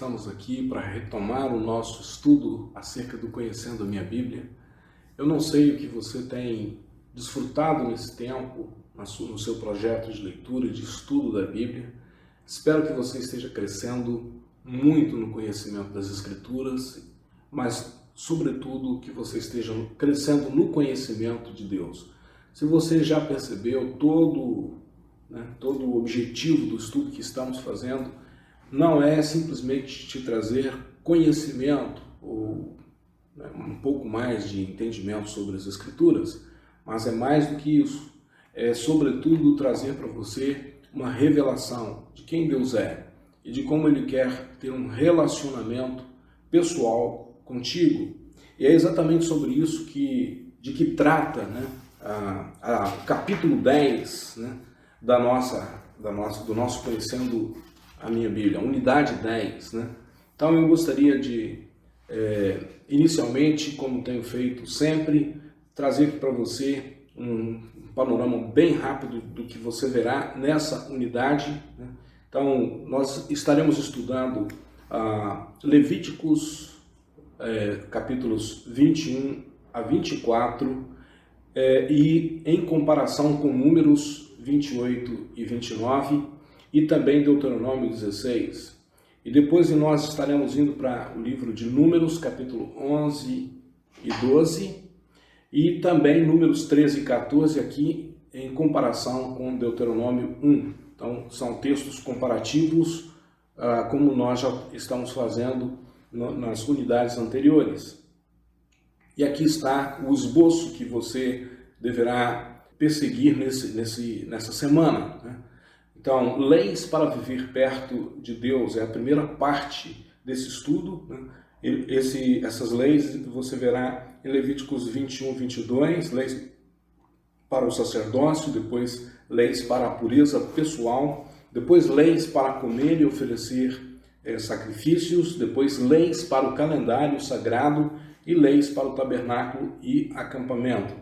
estamos aqui para retomar o nosso estudo acerca do Conhecendo a Minha Bíblia. Eu não sei o que você tem desfrutado nesse tempo, no seu projeto de leitura e de estudo da Bíblia. Espero que você esteja crescendo muito no conhecimento das Escrituras, mas, sobretudo, que você esteja crescendo no conhecimento de Deus. Se você já percebeu todo o objetivo do estudo que estamos fazendo, não é simplesmente te trazer conhecimento ou um pouco mais de entendimento sobre as Escrituras, mas é mais do que isso. É, sobretudo, trazer para você uma revelação de quem Deus é e de como Ele quer ter um relacionamento pessoal contigo. E é exatamente sobre isso de que trata o capítulo 10 do nosso Conhecendo a Minha Bíblia, a unidade 10. Então eu gostaria de, inicialmente, como tenho feito sempre, trazer aqui para você um panorama bem rápido do que você verá nessa unidade. Então nós estaremos estudando Levíticos, capítulos 21 a 24, e em comparação com Números 28 e 29 e também Deuteronômio 16. E depois nós estaremos indo para o livro de Números, capítulo 11 e 12, e também Números 13 e 14 aqui em comparação com Deuteronômio 1. Então são textos comparativos, como nós já estamos fazendo nas unidades anteriores. E aqui está o esboço que você deverá perseguir nessa semana. Então, leis para viver perto de Deus é a primeira parte desse estudo. Essas leis você verá em Levíticos 21, 22, leis para o sacerdócio, depois leis para a pureza pessoal, depois leis para comer e oferecer sacrifícios, depois leis para o calendário sagrado e leis para o tabernáculo e acampamento.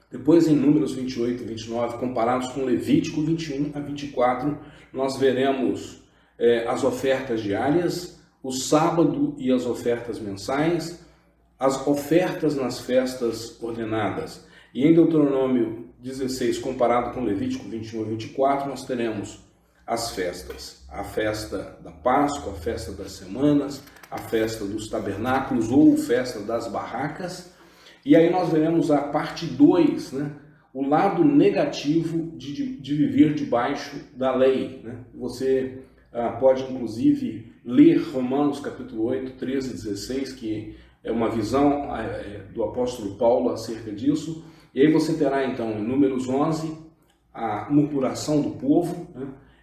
Depois, em Números 28 e 29, comparados com Levítico 21 a 24, nós veremos as ofertas diárias, o sábado e as ofertas mensais, as ofertas nas festas ordenadas. E em Deuteronômio 16, comparado com Levítico 21 a 24, nós teremos as festas. A festa da Páscoa, a festa das semanas, a festa dos tabernáculos ou festa das barracas. E aí nós veremos a parte 2, o lado negativo de viver debaixo da lei. Você pode, inclusive, ler Romanos capítulo 8, 13 e 16, que é uma visão do apóstolo Paulo acerca disso. E aí você terá, então, em Números 11, a murmuração do povo,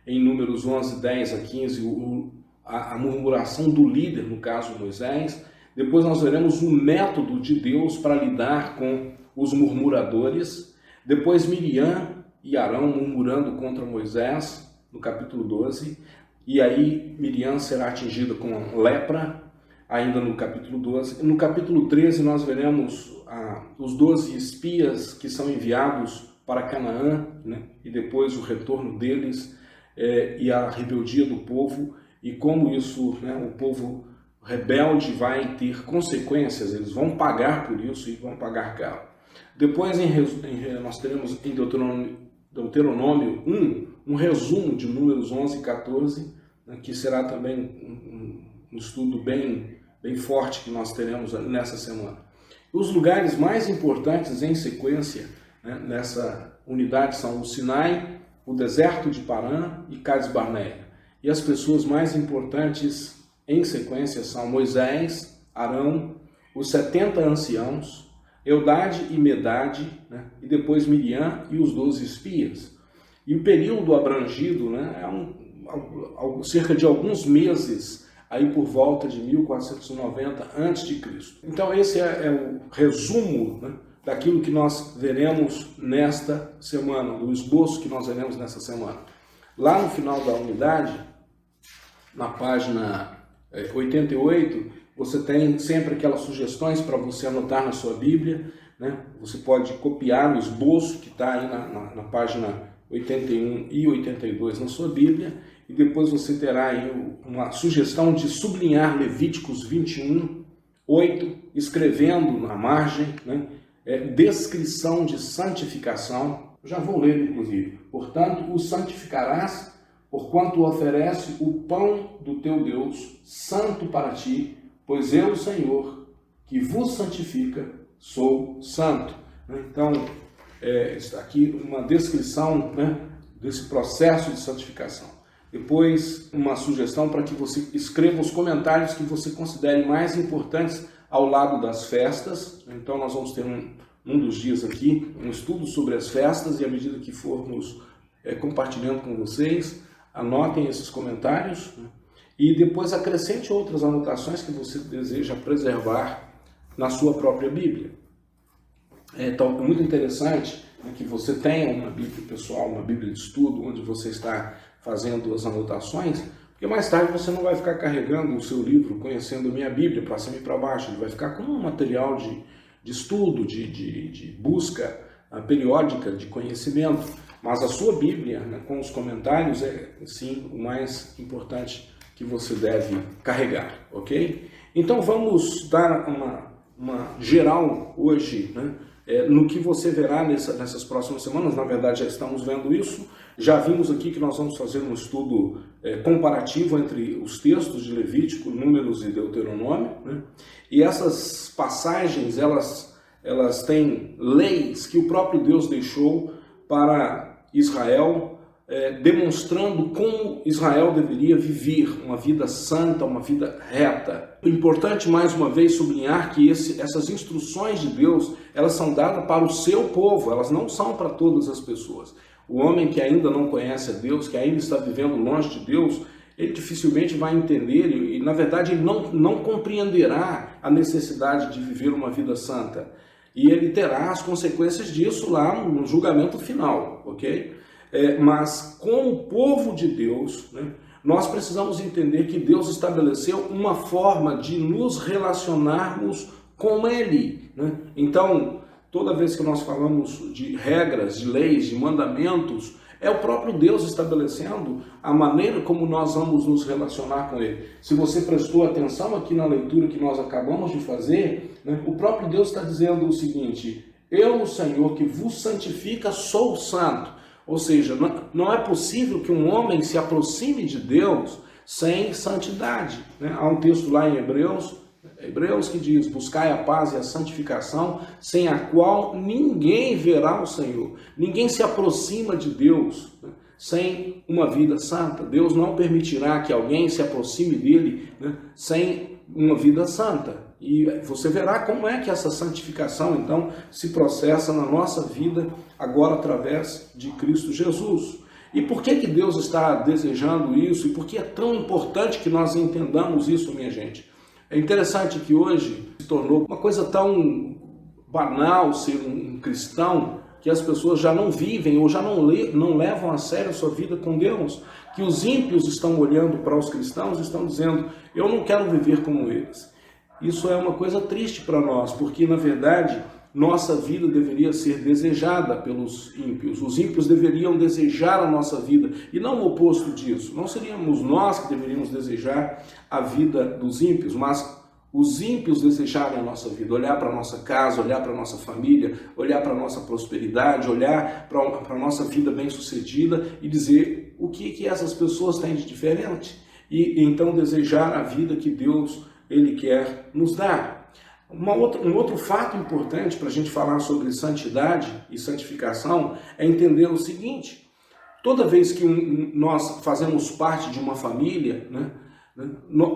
em Números 11, 10 a 15, a murmuração do líder, no caso Moisés. Depois nós veremos o método de Deus para lidar com os murmuradores. Depois Miriam e Arão murmurando contra Moisés, no capítulo 12. E aí Miriam será atingida com lepra, ainda no capítulo 12. No capítulo 13 nós veremos os 12 espias que são enviados para Canaã, e depois o retorno deles e a rebeldia do povo, e como isso, o povo rebelde vai ter consequências, eles vão pagar por isso e vão pagar caro. Depois nós teremos em Deuteronômio 1, um resumo de Números 11 e 14, que será também um estudo bem forte que nós teremos nessa semana. Os lugares mais importantes em sequência nessa unidade são o Sinai, o deserto de Parã e Cades Barneia. E as pessoas mais importantes em sequência são Moisés, Arão, os 70 anciãos, Eldade e Medade, e depois Miriam e os 12 espias. E o período abrangido é cerca de alguns meses, aí por volta de 1490 a.C. Então esse é o resumo daquilo que nós veremos nesta semana, do esboço que nós veremos nessa semana. Lá no final da unidade, na página 88, você tem sempre aquelas sugestões para você anotar na sua Bíblia. Você pode copiar o esboço que está aí na página 81 e 82 na sua Bíblia e depois você terá aí uma sugestão de sublinhar Levíticos 21, 8, escrevendo na margem, né, descrição de santificação. Já vou ler, inclusive. Portanto, o santificarás, porquanto oferece o pão do teu Deus, santo para ti, pois eu, o Senhor, que vos santifica, sou santo. Então, está aqui uma descrição, né, desse processo de santificação. Depois, uma sugestão para que você escreva os comentários que você considere mais importantes ao lado das festas. Então, nós vamos ter um dos dias aqui, um estudo sobre as festas, e à medida que formos compartilhando com vocês, anotem esses comentários, né, e depois acrescente outras anotações que você deseja preservar na sua própria Bíblia. Então, é muito interessante, né, que você tenha uma Bíblia pessoal, uma Bíblia de estudo, onde você está fazendo as anotações, porque mais tarde você não vai ficar carregando o seu livro, Conhecendo a Minha Bíblia, para cima e para baixo. Ele vai ficar como um material de estudo, de busca periódica de conhecimento. Mas a sua Bíblia, né, com os comentários, é sim o mais importante que você deve carregar, ok? Então vamos dar uma geral hoje, né, no que você verá nessas próximas semanas. Na verdade, já estamos vendo isso. Já vimos aqui que nós vamos fazer um estudo comparativo entre os textos de Levítico, Números e Deuteronômio, né? E essas passagens, elas têm leis que o próprio Deus deixou para Israel, demonstrando como Israel deveria viver uma vida santa, uma vida reta. É importante, mais uma vez, sublinhar que essas instruções de Deus, elas são dadas para o seu povo, elas não são para todas as pessoas. O homem que ainda não conhece a Deus, que ainda está vivendo longe de Deus, ele dificilmente vai entender e na verdade, ele não compreenderá a necessidade de viver uma vida santa. E ele terá as consequências disso lá no julgamento final, ok? Mas com o povo de Deus, né, nós precisamos entender que Deus estabeleceu uma forma de nos relacionarmos com Ele, né? Então, toda vez que nós falamos de regras, de leis, de mandamentos, é o próprio Deus estabelecendo a maneira como nós vamos nos relacionar com Ele. Se você prestou atenção aqui na leitura que nós acabamos de fazer, né, o próprio Deus está dizendo o seguinte: eu, o Senhor, que vos santifica, sou santo. Ou seja, não é possível que um homem se aproxime de Deus sem santidade, né? Há um texto lá em Hebreus que diz: buscai a paz e a santificação, sem a qual ninguém verá o Senhor. Ninguém se aproxima de Deus, né, sem uma vida santa. Deus não permitirá que alguém se aproxime dele, né, sem uma vida santa. E você verá como é que essa santificação, então, se processa na nossa vida agora através de Cristo Jesus. E por que Deus está desejando isso? E por que é tão importante que nós entendamos isso, minha gente? É interessante que hoje se tornou uma coisa tão banal ser um cristão, que as pessoas já não vivem ou já não levam a sério a sua vida com Deus, que os ímpios estão olhando para os cristãos e estão dizendo: eu não quero viver como eles. Isso é uma coisa triste para nós, porque na verdade nossa vida deveria ser desejada pelos ímpios. Os ímpios deveriam desejar a nossa vida e não o oposto disso. Não seríamos nós que deveríamos desejar a vida dos ímpios, mas os ímpios desejarem a nossa vida, olhar para a nossa casa, olhar para a nossa família, olhar para a nossa prosperidade, olhar para a nossa vida bem-sucedida e dizer o que essas pessoas têm de diferente. E então desejar a vida que Deus Ele quer nos dar. Um outro fato importante para a gente falar sobre santidade e santificação é entender o seguinte: toda vez que nós fazemos parte de uma família, né,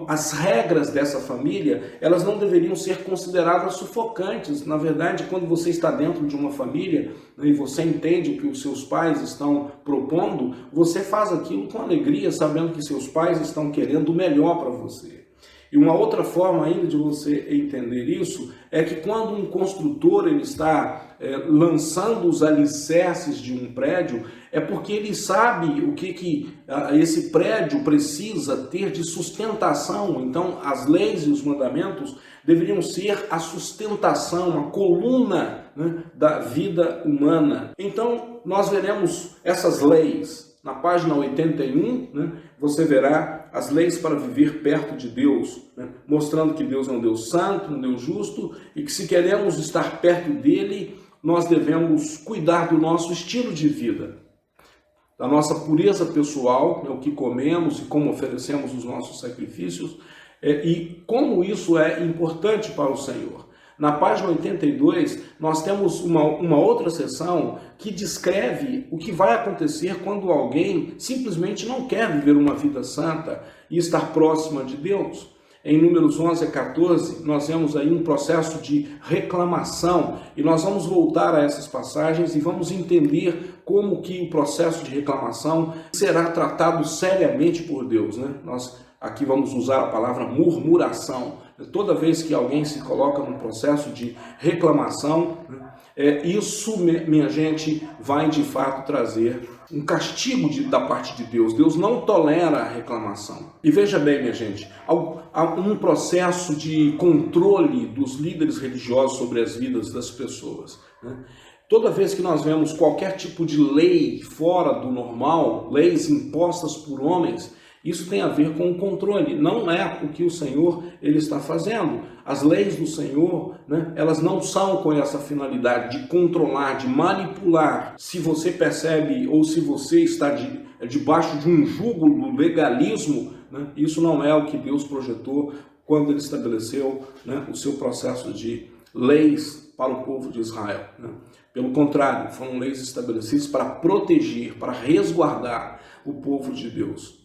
as regras dessa família, elas não deveriam ser consideradas sufocantes. Na verdade, quando você está dentro de uma família, né, e você entende o que os seus pais estão propondo, você faz aquilo com alegria, sabendo que seus pais estão querendo o melhor para você. E uma outra forma ainda de você entender isso é que quando um construtor ele está lançando os alicerces de um prédio, é porque ele sabe o que esse prédio precisa ter de sustentação. Então, as leis e os mandamentos deveriam ser a sustentação, a coluna, né, da vida humana. Então, nós veremos essas leis Na página 81, né, você verá as leis para viver perto de Deus, né, mostrando que Deus é um Deus santo, um Deus justo, e que se queremos estar perto dele, nós devemos cuidar do nosso estilo de vida, da nossa pureza pessoal, né, o que comemos e como oferecemos os nossos sacrifícios, e como isso é importante para o Senhor. Na página 82, nós temos uma outra seção que descreve o que vai acontecer quando alguém simplesmente não quer viver uma vida santa e estar próxima de Deus. Em Números 11 a 14, nós vemos aí um processo de reclamação, e nós vamos voltar a essas passagens e vamos entender como que o processo de reclamação será tratado seriamente por Deus, né? Nós aqui vamos usar a palavra murmuração. Toda vez que alguém se coloca num processo de reclamação, isso, minha gente, vai de fato trazer um castigo da parte de Deus. Deus não tolera a reclamação. E veja bem, minha gente, há um processo de controle dos líderes religiosos sobre as vidas das pessoas, né? Toda vez que nós vemos qualquer tipo de lei fora do normal, leis impostas por homens, isso tem a ver com o controle, não é o que o Senhor ele está fazendo. As leis do Senhor, né, elas não são com essa finalidade de controlar, de manipular. Se você percebe ou se você está debaixo de um jugo do legalismo, né, isso não é o que Deus projetou quando ele estabeleceu, né, o seu processo de leis para o povo de Israel, né. Pelo contrário, foram leis estabelecidas para proteger, para resguardar o povo de Deus.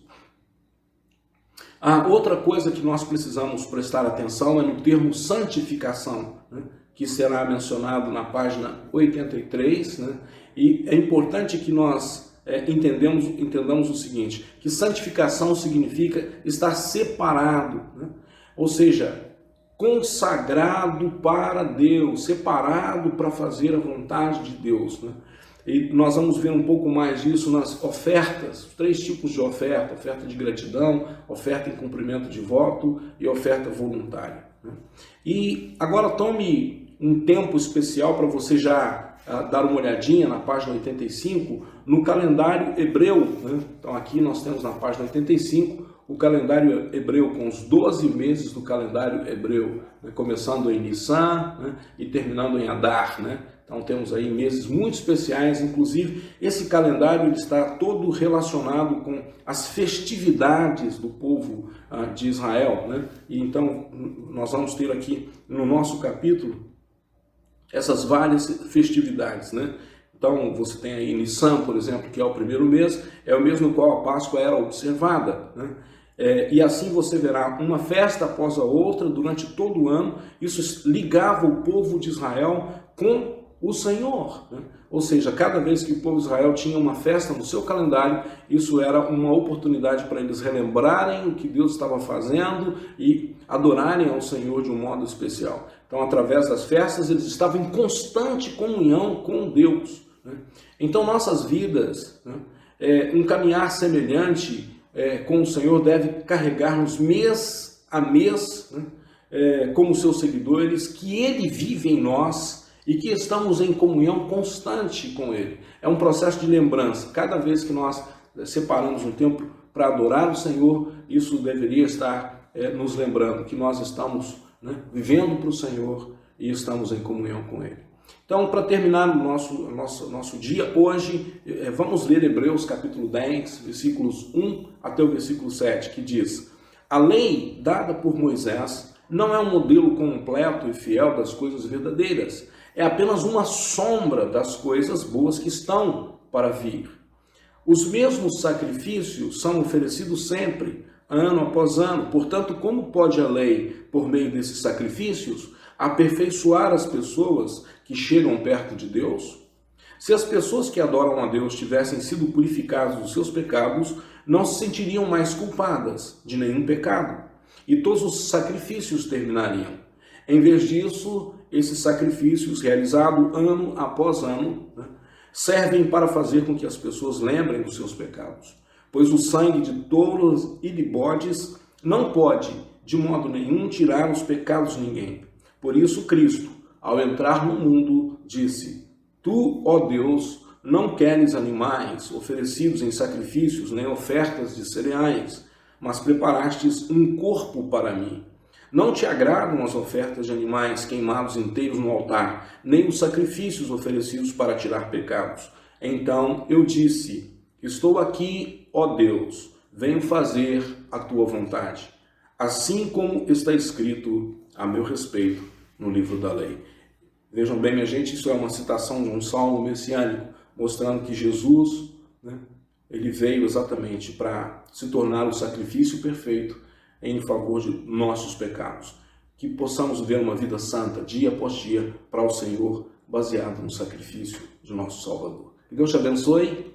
A outra coisa que nós precisamos prestar atenção é no termo santificação, né, que será mencionado na página 83, né, e é importante que nós entendamos o seguinte, que santificação significa estar separado, né, ou seja, consagrado para Deus, separado para fazer a vontade de Deus, né? E nós vamos ver um pouco mais disso nas ofertas, 3 tipos de oferta: oferta de gratidão, oferta em cumprimento de voto e oferta voluntária, né? E agora tome um tempo especial para você já dar uma olhadinha na página 85, no calendário hebreu, né? Então aqui nós temos na página 85 o calendário hebreu com os 12 meses do calendário hebreu, né? Começando em Nissan, né, e terminando em Adar, né? Então temos aí meses muito especiais, inclusive esse calendário ele está todo relacionado com as festividades do povo de Israel, né? E então nós vamos ter aqui no nosso capítulo essas várias festividades, né? Então você tem aí Nissan, por exemplo, que é o primeiro mês, é o mês no qual a Páscoa era observada, né? E assim você verá uma festa após a outra durante todo o ano. Isso ligava o povo de Israel com o Senhor, né? Ou seja, cada vez que o povo de Israel tinha uma festa no seu calendário, isso era uma oportunidade para eles relembrarem o que Deus estava fazendo e adorarem ao Senhor de um modo especial. Então, através das festas, eles estavam em constante comunhão com Deus, né? Então, nossas vidas, né, um caminhar semelhante com o Senhor deve carregar-nos mês a mês, né, como seus seguidores, que Ele vive em nós e que estamos em comunhão constante com Ele. É um processo de lembrança. Cada vez que nós separamos um tempo para adorar o Senhor, isso deveria estar nos lembrando que nós estamos, né, vivendo para o Senhor e estamos em comunhão com Ele. Então, para terminar o nosso dia hoje, vamos ler Hebreus capítulo 10, versículos 1 até o versículo 7, que diz: a lei dada por Moisés não é um modelo completo e fiel das coisas verdadeiras, é apenas uma sombra das coisas boas que estão para vir. Os mesmos sacrifícios são oferecidos sempre, ano após ano. Portanto, como pode a lei, por meio desses sacrifícios, aperfeiçoar as pessoas que chegam perto de Deus? Se as pessoas que adoram a Deus tivessem sido purificadas dos seus pecados, não se sentiriam mais culpadas de nenhum pecado, e todos os sacrifícios terminariam. Em vez disso, esses sacrifícios, realizados ano após ano, né, servem para fazer com que as pessoas lembrem dos seus pecados, pois o sangue de touros e de bodes não pode, de modo nenhum, tirar os pecados de ninguém. Por isso Cristo, ao entrar no mundo, disse: Tu, ó Deus, não queres animais oferecidos em sacrifícios, nem ofertas de cereais, mas preparastes um corpo para mim. Não te agradam as ofertas de animais queimados inteiros no altar, nem os sacrifícios oferecidos para tirar pecados. Então eu disse: estou aqui, ó Deus, venho fazer a tua vontade, assim como está escrito a meu respeito no livro da lei. Vejam bem, minha gente, isso é uma citação de um salmo messiânico, mostrando que Jesus, ele veio exatamente para se tornar o sacrifício perfeito em favor de nossos pecados. Que possamos viver uma vida santa, dia após dia, para o Senhor, baseado no sacrifício de nosso Salvador. Que Deus te abençoe.